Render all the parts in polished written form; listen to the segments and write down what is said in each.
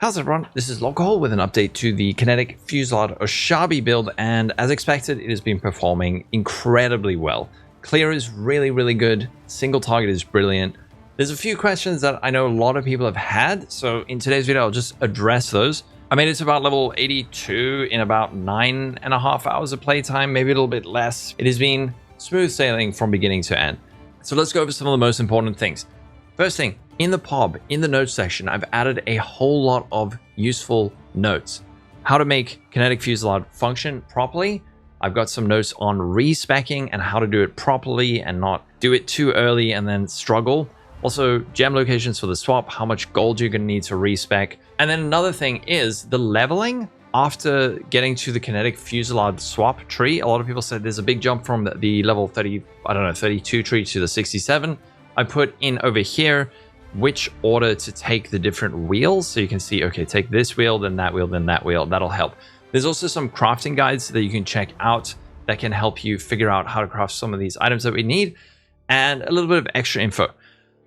How's it everyone? This is Lolcohol with an update to the Kinetic Fusillade Oshabi build, and as expected, it has been performing incredibly well. Clear is really good, single target is brilliant. There's a few questions that I know a lot of people have had, so in today's video I'll just address those. I made it to about level 82 in about 9.5 hours of playtime, maybe a little bit less. It has been smooth sailing from beginning to end. So let's go over some of the most important things. First thing, in the PoB, in the notes section, I've added a whole lot of useful notes. How to make Kinetic Fusillade function properly. I've got some notes on respecking and how to do it properly and not do it too early and then struggle. Also, gem locations for the swap, how much gold you're going to need to respec. And then another thing is the leveling. After getting to the Kinetic Fusillade swap tree, a lot of people said there's a big jump from the level 32 tree to the 67. I put in over here which order to take the different wheels. So you can see, okay, take this wheel, then that wheel, then that wheel. That'll help. There's also some crafting guides that you can check out that can help you figure out how to craft some of these items that we need, and a little bit of extra info.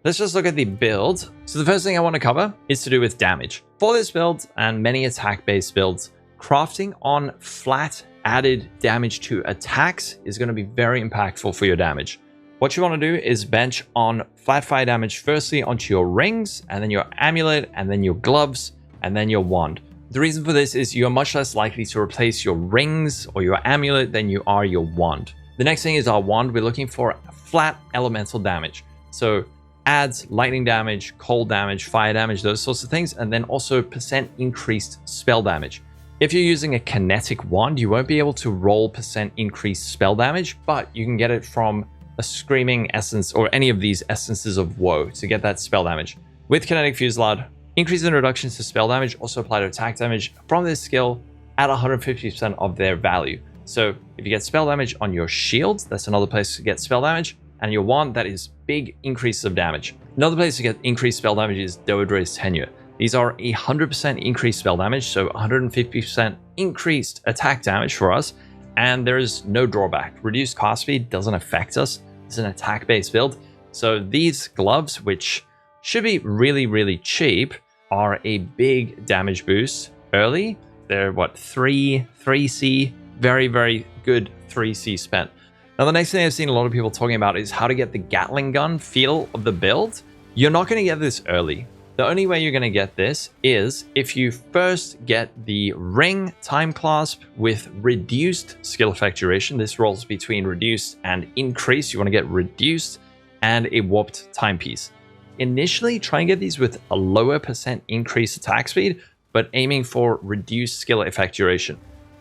Let's just look at the build. So the first thing I want to cover is to do with damage. For this build and many attack-based builds, crafting on flat added damage to attacks is going to be very impactful for your damage. What you want to do is bench on flat fire damage firstly onto your rings, and then your amulet, and then your gloves, and then your wand. The reason for this is you're much less likely to replace your rings or your amulet than you are your wand. The next thing is our wand. We're looking for flat elemental damage. So adds lightning damage, cold damage, fire damage, those sorts of things, and then also percent increased spell damage. If you're using a kinetic wand, you won't be able to roll percent increased spell damage, but you can get it from a screaming essence or any of these essences of woe to get that spell damage. With Kinetic Fusillade, increase in reductions to spell damage also apply to attack damage from this skill at 150% of their value. So if you get spell damage on your shields, that's another place to get spell damage, and your wand, that is big increases of damage. Another place to get increased spell damage is Doedre's Tenure. These are 100% increased spell damage, so 150% increased attack damage for us, and there is no drawback. Reduced cast speed doesn't affect us. It's an attack-based build. So these gloves, which should be really cheap, are a big damage boost early. They're what, 3C, very good 3C spent. Now the next thing I've seen a lot of people talking about is how to get the Gattling gun feel of the build. You're not going to get this early. The only way you're going to get this is if you first get the ring Timeclasp with reduced skill effect duration. This rolls between reduced and increased. You want to get reduced and a warped timepiece. Initially, try and get these with a lower percent increased attack speed, but aiming for reduced skill effect duration.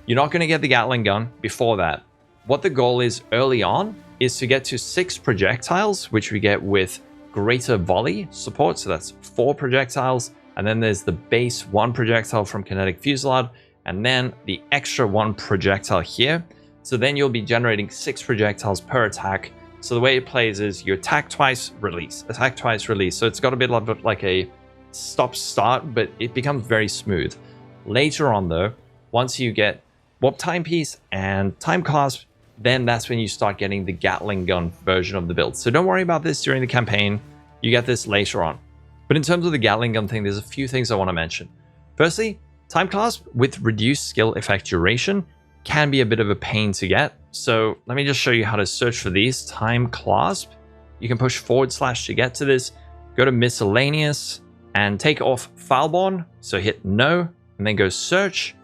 You're not going to get the Gattling gun before that. What the goal is early on is to get to 6 projectiles, which we get with greater volley support, so that's 4 projectiles, and then there's the base 1 projectile from Kinetic Fusillade, and then the extra 1 projectile here. So then you'll be generating 6 projectiles per attack. So the way it plays is you attack twice, release, attack twice, release. So it's got a bit like a stop-start, but it becomes very smooth. Later on though, once you get warp timepiece and Timeclasp, then that's when you start getting the Gattling gun version of the build. So don't worry about this during the campaign. You get this later on. But in terms of the Gattling gun thing, there's a few things I want to mention. Firstly, Timeclasp with reduced skill effect duration can be a bit of a pain to get. So let me just show you how to search for these. Timeclasp. You can push / to get to this. Go to miscellaneous and take off Fileborn. So hit no and then go search.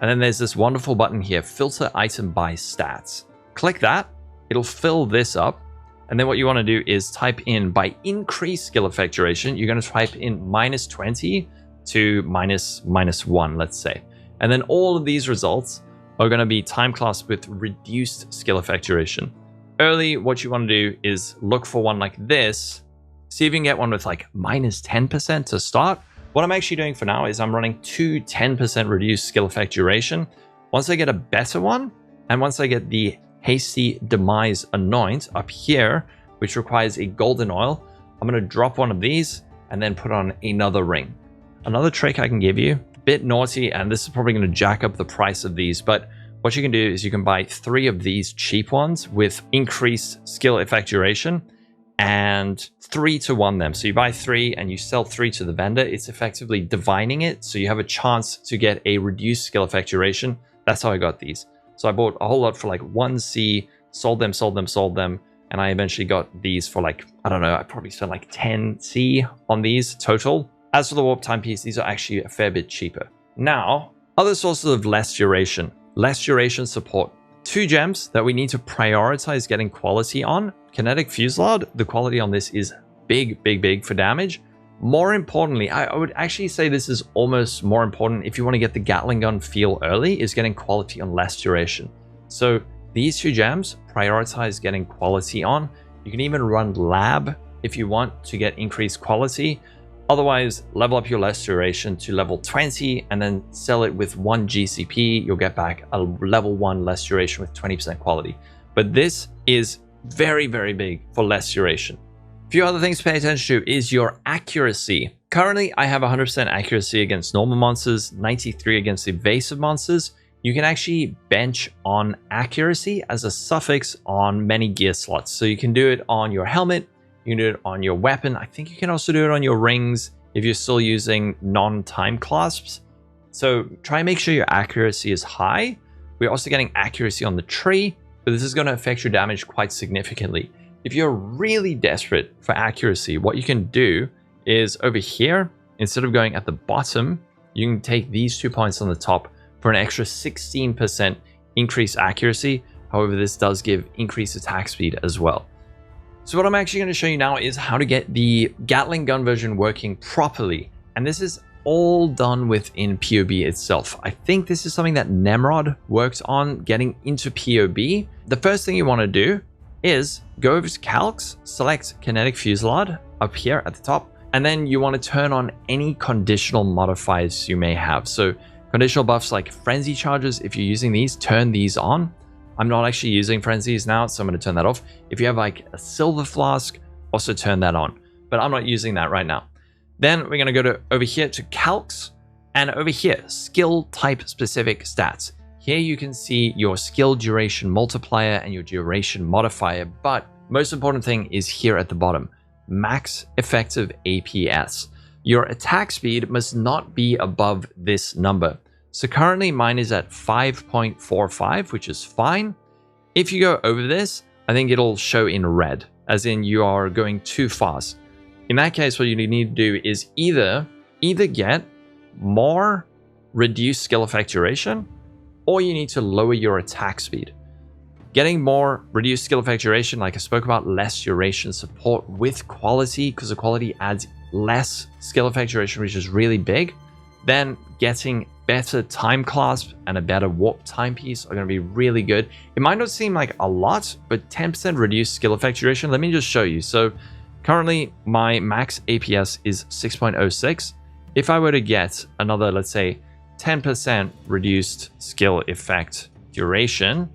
And then there's this wonderful button here, filter item by stats. Click that, it'll fill this up. And then what you want to do is type in, by increased skill effect duration, you're going to type in -20 to -1, let's say. And then all of these results are going to be Timeclasp with reduced skill effect duration. Early, what you want to do is look for one like this. See if you can get one with like -10% to start. What I'm actually doing for now is I'm running 2 10% reduced skill effect duration. Once I get a better one, and once I get the Hasty Demise Anoint up here, which requires a golden oil, I'm going to drop one of these and then put on another ring. Another trick I can give you, a bit naughty, and this is probably going to jack up the price of these, but what you can do is you can buy 3 of these cheap ones with increased skill effect duration, and 3 to 1 them. So you buy 3 and you sell 3 to the vendor. It's effectively divining it, so you have a chance to get a reduced skill effect duration. That's how I got these. So I bought a whole lot for like 1C, sold them, and I eventually got these for like, I don't know, I probably spent like 10C on these total. As for the warp timepiece, these are actually a fair bit cheaper. Now, other sources of less duration support. 2 gems that we need to prioritize getting quality on. Kinetic Fusillade, the quality on this is big for damage. More importantly, I would actually say this is almost more important if you want to get the Gattling gun feel early, is getting quality on less duration. So these 2 gems, prioritize getting quality on. You can even run lab if you want to get increased quality. Otherwise, level up your less duration to level 20 and then sell it with 1 GCP. You'll get back a level 1 less duration with 20% quality. But this is very big for less duration. A few other things to pay attention to is your accuracy. Currently, I have 100% accuracy against normal monsters, 93 against evasive monsters. You can actually bench on accuracy as a suffix on many gear slots. So you can do it on your helmet, you can do it on your weapon. I think you can also do it on your rings if you're still using non-Timeclasps. So try and make sure your accuracy is high. We're also getting accuracy on the tree, but this is going to affect your damage quite significantly. If you're really desperate for accuracy, what you can do is over here, instead of going at the bottom, you can take these 2 points on the top for an extra 16% increased accuracy. However, this does give increased attack speed as well. So what I'm actually going to show you now is how to get the Gattling gun version working properly. And this is all done within PoB itself. I think this is something that Nemrod worked on getting into PoB. The first thing you want to do is go over to Calcs, select Kinetic Fusillade up here at the top, and then you want to turn on any conditional modifiers you may have. So conditional buffs like frenzy charges, if you're using these, turn these on. I'm not actually using frenzies now, so I'm going to turn that off. If you have like a silver flask, also turn that on, but I'm not using that right now. Then we're going to go over here to Calcs, and over here, skill type specific stats. Here you can see your skill duration multiplier and your duration modifier, but most important thing is here at the bottom, max effective APS. Your attack speed must not be above this number. So currently mine is at 5.45, which is fine. If you go over this, I think it'll show in red, as in you are going too fast. In that case, what you need to do is either get more reduced skill effect duration, or you need to lower your attack speed. Getting more reduced skill effect duration, like I spoke about, less duration support with quality, because the quality adds less skill effect duration, which is really big. Then getting better Timeclasp and a better warp timepiece are going to be really good. It might not seem like a lot, but 10% reduced skill effect duration. Let me just show you. So currently my max APS is 6.06. If I were to get another, let's say 10% reduced skill effect duration,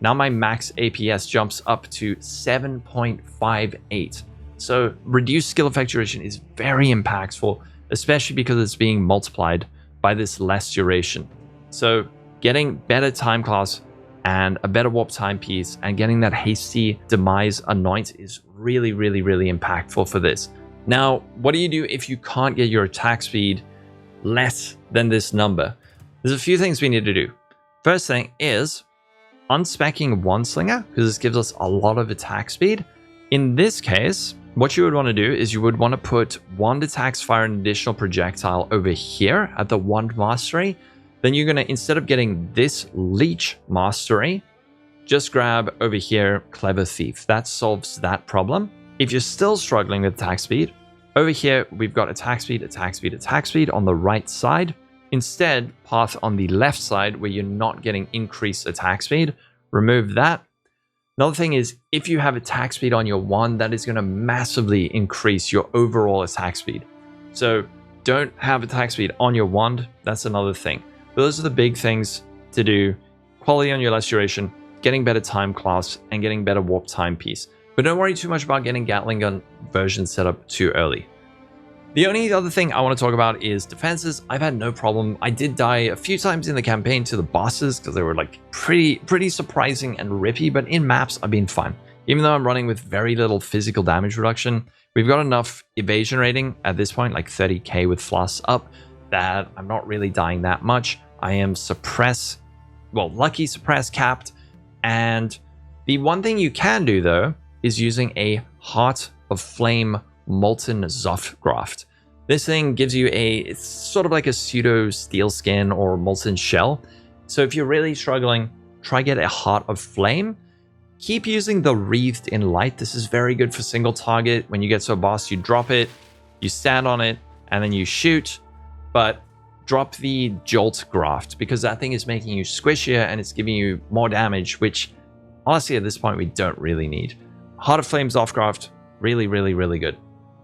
now my max APS jumps up to 7.58. So reduced skill effect duration is very impactful, especially because it's being multiplied by this less duration. So getting better Timeclasp and a better warp timepiece and getting that hasty demise anoint is really impactful for this. Now, what do you do if you can't get your attack speed less than this number? There's a few things we need to do. First thing is unspecking One Slinger, because this gives us a lot of attack speed. In this case, what you would want to do is you would want to put wand attacks fire an additional projectile over here at the wand mastery. Then you're going to, instead of getting this leech mastery, just grab over here Clever Thief. That solves that problem. If you're still struggling with attack speed, over here we've got attack speed on the right side. Instead, path on the left side where you're not getting increased attack speed, remove that. Another thing is, if you have attack speed on your wand, that is going to massively increase your overall attack speed. So don't have attack speed on your wand. That's another thing. Those are the big things to do. Quality on your less duration, getting better Timeclasp, and getting better warp timepiece. But don't worry too much about getting Gattling gun version set up too early. The only other thing I want to talk about is defenses. I've had no problem. I did die a few times in the campaign to the bosses because they were like pretty surprising and rippy, but in maps I've been fine. Even though I'm running with very little physical damage reduction, we've got enough evasion rating at this point, like 30k with Floss up, that I'm not really dying that much. I am lucky suppress capped. And the one thing you can do though is using a Heart of Flame Molten Zoftgraft. This thing gives you it's sort of like a pseudo steel skin or molten shell. So if you're really struggling, try get a Heart of Flame. Keep using the Wreathed in Light. This is very good for single target. When you get to a boss, you drop it, you stand on it, and then you shoot. But drop the Jolt Graft, because that thing is making you squishier and it's giving you more damage, which honestly at this point we don't really need. Heart of Flame Zoftgraft, really, really, really good.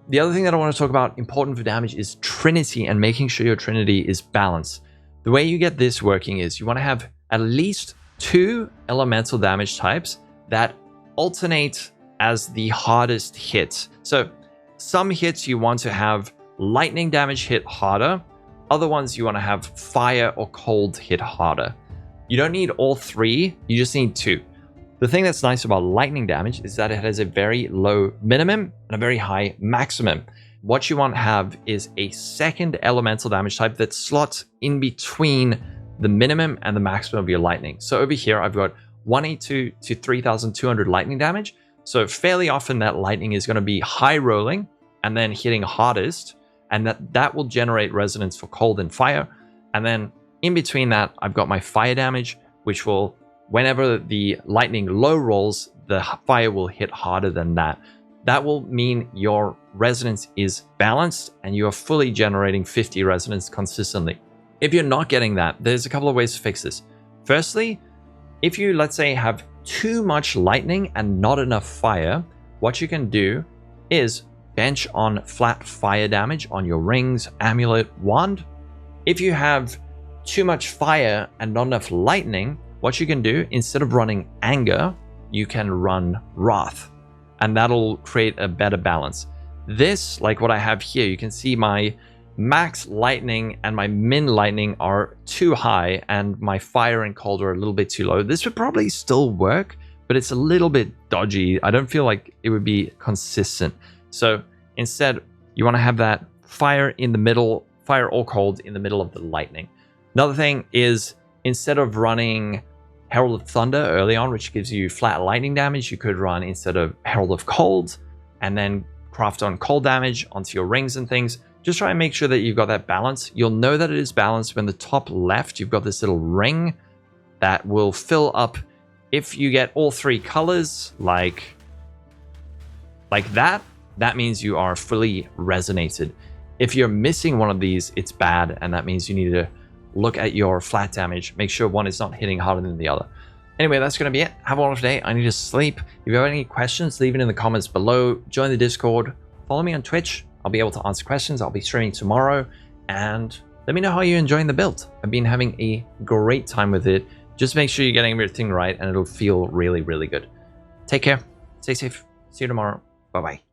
The other thing that I want to talk about, important for damage, is Trinity and making sure your Trinity is balanced. The way you get this working is you want to have at least 2 elemental damage types that alternate as the hardest hits. So some hits you want to have lightning damage hit harder, other ones you want to have fire or cold hit harder. You don't need all 3, you just need 2. The thing that's nice about lightning damage is that it has a very low minimum and a very high maximum. What you want to have is a second elemental damage type that slots in between the minimum and the maximum of your lightning. So over here, I've got 182 to 3,200 lightning damage. So fairly often that lightning is going to be high rolling and then hitting hardest, and that will generate resonance for cold and fire. And then in between that, I've got my fire damage, which will, whenever the lightning low rolls, the fire will hit harder than that. That will mean your resonance is balanced and you are fully generating 50 resonance consistently. If you're not getting that, there's a couple of ways to fix this. Firstly, if you, let's say, have too much lightning and not enough fire, what you can do is bench on flat fire damage on your rings, amulet, wand. If you have too much fire and not enough lightning, what you can do, instead of running anger, you can run wrath, and that'll create a better balance. This, like what I have here, you can see my max lightning and my min lightning are too high, and my fire and cold are a little bit too low. This would probably still work, but it's a little bit dodgy. I don't feel like it would be consistent. So instead, you want to have that fire in the middle, fire or cold in the middle of the lightning. Another thing is, instead of running Herald of Thunder early on, which gives you flat lightning damage, you could run, instead of Herald of Cold, and then craft on cold damage onto your rings and things. Just try and make sure that you've got that balance. You'll know that it is balanced when the top left, you've got this little ring that will fill up. If you get all 3 colors, like that, that means you are fully resonated. If you're missing one of these, it's bad, and that means you need to look at your flat damage. Make sure one is not hitting harder than the other. Anyway, that's going to be it. Have a wonderful day. I need to sleep. If you have any questions, leave it in the comments below. Join the Discord. Follow me on Twitch. I'll be able to answer questions. I'll be streaming tomorrow. And let me know how you're enjoying the build. I've been having a great time with it. Just make sure you're getting everything right, and it'll feel really, really good. Take care. Stay safe. See you tomorrow. Bye-bye.